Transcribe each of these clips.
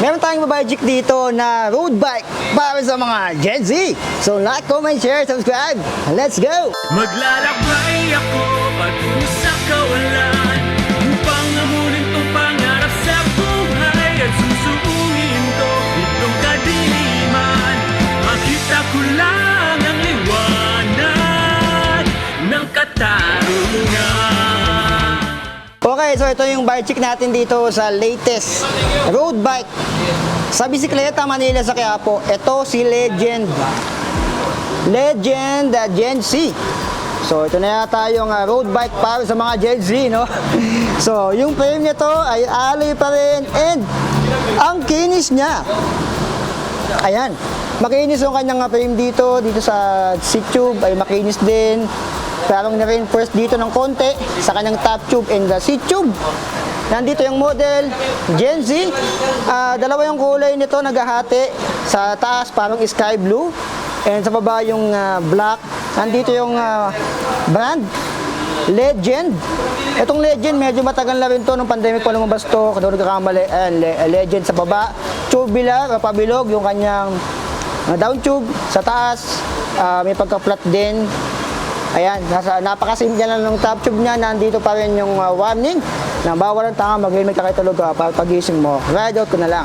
Meron tayong mabajik dito na road bike para sa mga Gen Z. So like, comment, share, subscribe. Let's go! Maglalakbay ako patungo sa kawalan upang amunin tong pangarap sa buhay at susuungin to itong kadiliman. Makita ko lang ang liwanag ng katarungan. Okay, so ito yung bike natin dito sa latest road bike sa Bisikleta Manila sa Quiapo. Ito si Legend Gen Z. So ito na yata yung road bike para sa mga Gen Z, no? So yung frame nito ay alloy pa rin and ang kinis niya. Ayan, makinis yung kanyang frame dito sa seat tube ay makinis din. Parang na-reinforce dito ng konti sa kanyang top tube and the seat tube. Nandito yung model Gen Z. Dalawa yung kulay nito naghahati. Sa taas parang sky blue and sa baba yung black. Nandito yung brand Legend. Itong Legend medyo matagal na rin to nung pandemic pa lumabas to. Kung nagkakamali, Legend sa baba. Tubular, pabilog yung kanyang down tube. Sa taas may pagka-flat din. Ayan, napakasimple lang ng top tube niya. Nandito pa rin yung warning na bawal ang tanga, mag-helmet ka kayo tulog para pagising mo. Ride out ko na lang.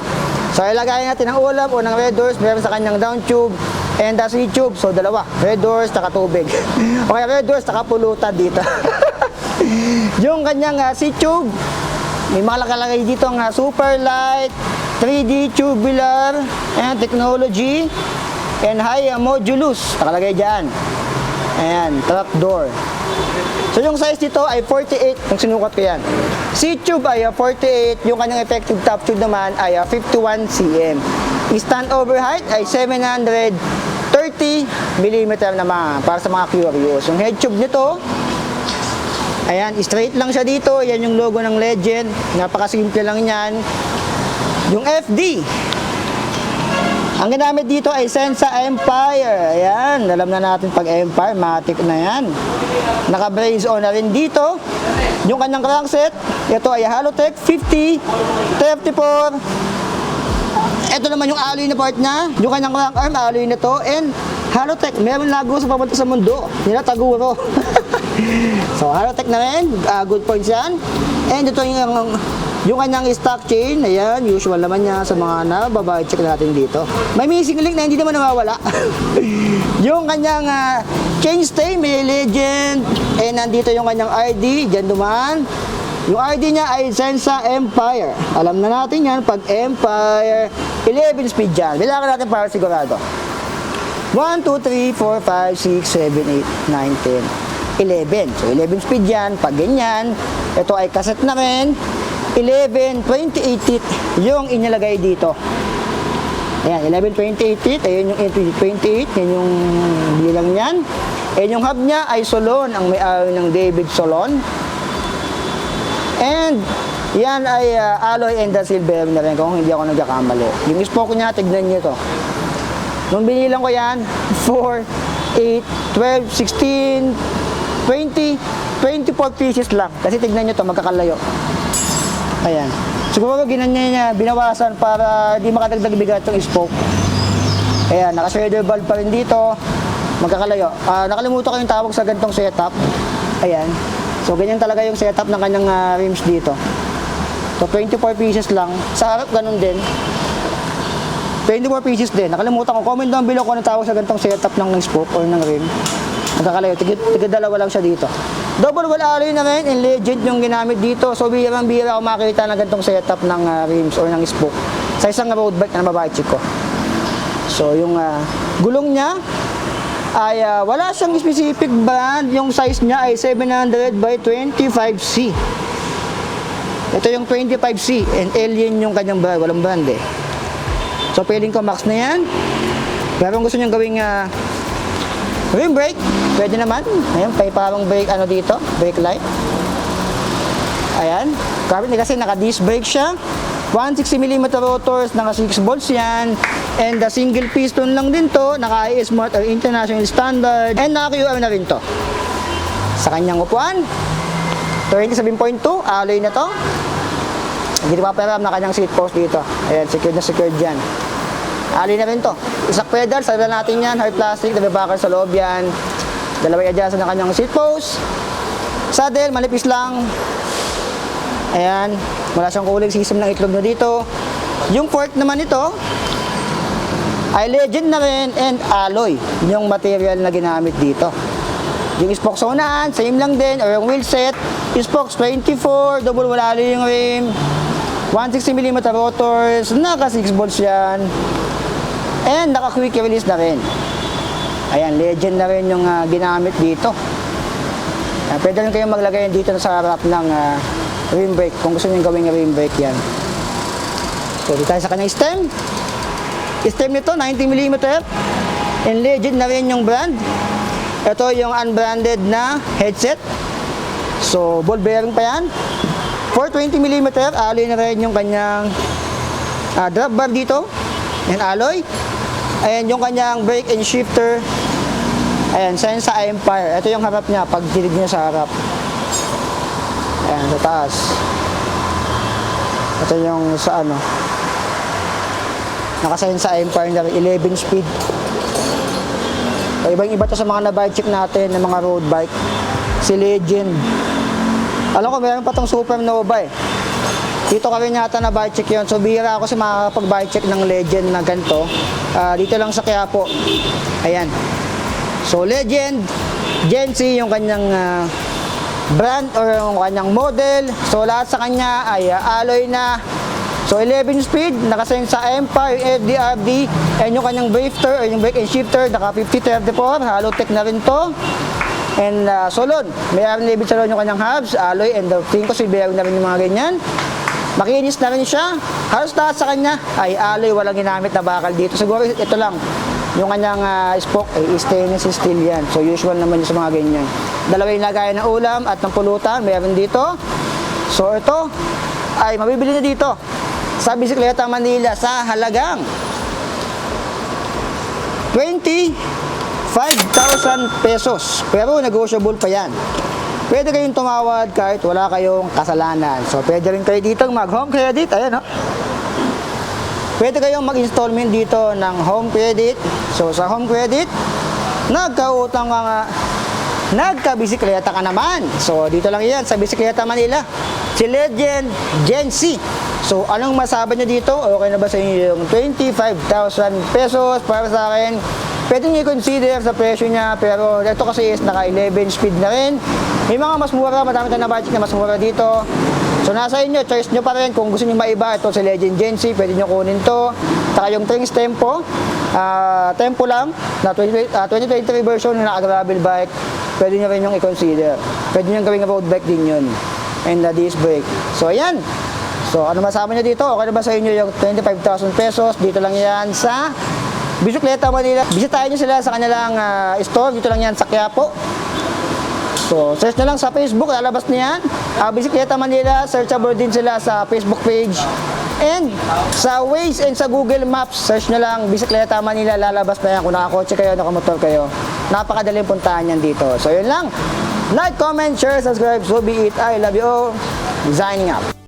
So, ilagay natin ang ulap o ng red doors. Meron sa kanyang down tube and the seat tube. So, dalawa. Red doors, taka tubig. Okay, red doors, taka pulutan dito. Yung kanyang seat tube, may mga nakalagay dito ang super light, 3D tubular, and technology, and high modulus. Nakalagay dyan. Ayan, trap door. So yung size dito ay 48, kung sinukat ko yan. Seat tube ay 48, yung kanyang effective top tube naman ay 51 cm. Stand over height ay 730 mm naman, para sa mga curious. Yung head tube nito, ayan, straight lang siya dito. Yan yung logo ng Legend. Napakasimple lang yan. Yung FD, ang ginamit dito ay Sensa Empire. Ayan, alam na natin pag Empire, matik na yan. Naka-brace on na rin dito. Yung kanyang crankset, ito ay Halotech 50-34. Ito naman yung alloy na part niya. Yung kanyang crank arm, alloy na to. And Halotech, meron lago sa papunta sa mundo. Nila Taguro. So, Halotech na rin. Good points yan. And ito yung kanyang stock chain, ayan, usual naman niya sa mga nababay, check natin dito. May missing link na hindi naman nawawala. Yung kanyang chain stay, may Legend, and nandito yung kanyang RD, dyan dumaan. Yung RD niya ay Sensa Empire. Alam na natin yan, pag Empire, 11 speed dyan. Bilangan natin para sigurado. 1, 2, 3, 4, 5, 6, 7, 8, 9, 10, 11. So 11 speed yan, pag ganyan. Ito ay cassette na rin. 11, 28 yung inilagay dito. Ayan, 11, 28, ayun yung 28, yan yung bilang niyan. And yung hub niya ay Solon, ang may-ari ng David Solon. And yan ay alloy and the silver na rin kung hindi ako nagkakamali. Yung spoke niya, tignan niyo to. Nung binilang ko yan, 4, 8, 12, 16, 20, 24 pieces lang. Kasi tignan niyo to, magkakalayo. Ayan. Siguro ginanyan niya, binawasan para di makadagdag bigat yung spoke. Ayan, naka-shader valve pa rin dito. Magkakalayo. Nakalimutan ko yung tawag sa ganitong setup. Ayan. So, ganyan talaga yung setup ng kanyang rims dito. So, 24 pieces lang. Sa harap, ganun din. 24 pieces din. Nakalimutan ko. Comment down below kung ano tawag sa ganitong setup ng spoke or ng rim. Magkakalayo. Tiga-dalawa lang siya dito. Double wall alloy na rin and Legend yung ginamit dito. So, bihirang-bihira ako makita na ganitong setup ng rims or ng spoke sa isang road bike na mababike ko. So, yung gulong niya ay wala siyang specific brand. Yung size niya ay 700 by 25C. Ito yung 25C and alien yung kanyang brand. Walang brand eh. So, feeling ko max na yan. Pero kung gusto niyang gawing rim brake, pwede naman. Ayan, may parang brake ano dito, brake light. Ayan. Kasi naka-disc brake siya. 160mm rotors, naka 6 volts yan. And the single piston lang din to, naka IS Smart or International Standard. And naka QM na rin to. Sa kanyang upuan, 27.2, alloy na to. Hindi paparam na kanyang seat post dito. Ayan, secured na secured dyan. Ali na rin to. Isak pedal, sarila natin yan. Hard plastic, nabibakal sa loob yan. Dalawang adjustan ng kanyang seat post. Saddle, manipis lang. Ayan, wala siyang cooling system ng itlog na dito. Yung fork naman ito, ay Legend na rin and alloy yung material na ginamit dito. Yung spokes sa unahan, same lang din, or yung wheel set, spokes 24, double walali yung rim, 160mm rotors, naka 6 volts yan, and naka quick release na rin. Ayan, Legend na rin yung ginamit dito. Pwede rin kayong maglagay dito sa harap ng rim brake kung gusto nyo gawing rim brake yan. So, dito tayo sa kanyang stem. Stem nito, 90mm, and Legend na rin yung brand. Ito yung unbranded na headset. So, ball bearing pa yan. 420mm, alloy na rin yung kanyang drop bar dito. And alloy. Ayan yung kanyang brake and shifter. Ayan, Sensa Empire. Ito yung harap niya, pag dilig niya sa harap. Ayan, sa taas. Ito yung sa ano. Naka-Sensa Empire na rin, 11 speed. Ibang-iba to sa mga na-bike check natin ng mga road bike. Si Legend. Alam ko, meron pa tong Supernova eh. Dito kami yata na bike check yun. So, bihira ako sa makakapag-bike check ng Legend na ganito. Dito lang sa Quiapo. Ayan. So, Legend, Gen Z, yung kanyang brand or yung kanyang model. So, lahat sa kanya ay alloy na. So, 11 speed, naka-Sensa Empire, yung FDRD, and yung kanyang brifter, or yung brake and shifter, naka 5034, hollow tech na rin to. And solon, may level salon yung kanyang hubs, alloy, and the tingin ko silbihan na rin yung mga ganyan. Makinis na rin siya. Halos lahat sa kanya ay alloy, walang ginamit na bakal dito. Siguro ito lang, yung kanyang spoke ay stainless steel yan. So, usual naman yung sa mga ganyan. Dalawa yung lagayan ng ulam at ng pulutan, meron dito. So, ito ay mabibili na dito sa Bisikleta Manila sa halagang 25,000 pesos. Pero negotiable pa yan. Pwede kayong tumawad kahit wala kayong kasalanan. So, pwede rin kayo dito mag-home credit. Ayan, no? Pwede kayong mag-installment dito ng home credit. So, sa home credit, nagkautang ka nga, nagka-bisikleta ka naman. So, dito lang yan sa Bisikleta Manila. Si Legend Gen Z. So, anong masabi nyo dito? Okay na ba sa inyo yung 25,000 pesos para sa akin? Pwede nyo i-consider sa presyo niya, pero ito kasi is naka 11 speed na rin. May mga mas mura, madami tayong na-budget na mas mura dito. So, nasa inyo, choice nyo pa rin. Kung gusto nyo maiba, ito si Legend Gen Z, pwede nyo kunin to. Saka yung Trings Tempo, Tempo lang, na 2023 version na naka-gravel bike, pwede nyo rin yung i-consider. Pwede nyo gawing road bike din yun. And disc brake. So, ayan. So, ano masabi nyo dito? Okay na ba sa inyo yung 25,000 pesos? Dito lang yan sa Bisikleta Manila. Bisitahin nyo sila sa kanilang store. Dito lang yan sa Quiapo. So, search na lang sa Facebook. Lalabas na yan. Bisikleta Manila. Searchable din sila sa Facebook page. And sa Waze and sa Google Maps, search na lang Bisikleta Manila. Lalabas na yan. Kung nakakotse kayo, nakamotor kayo. Napakadaling puntahan yan dito. So, yun lang. Like, comment, share, subscribe. So be it. I love you all. Signing up.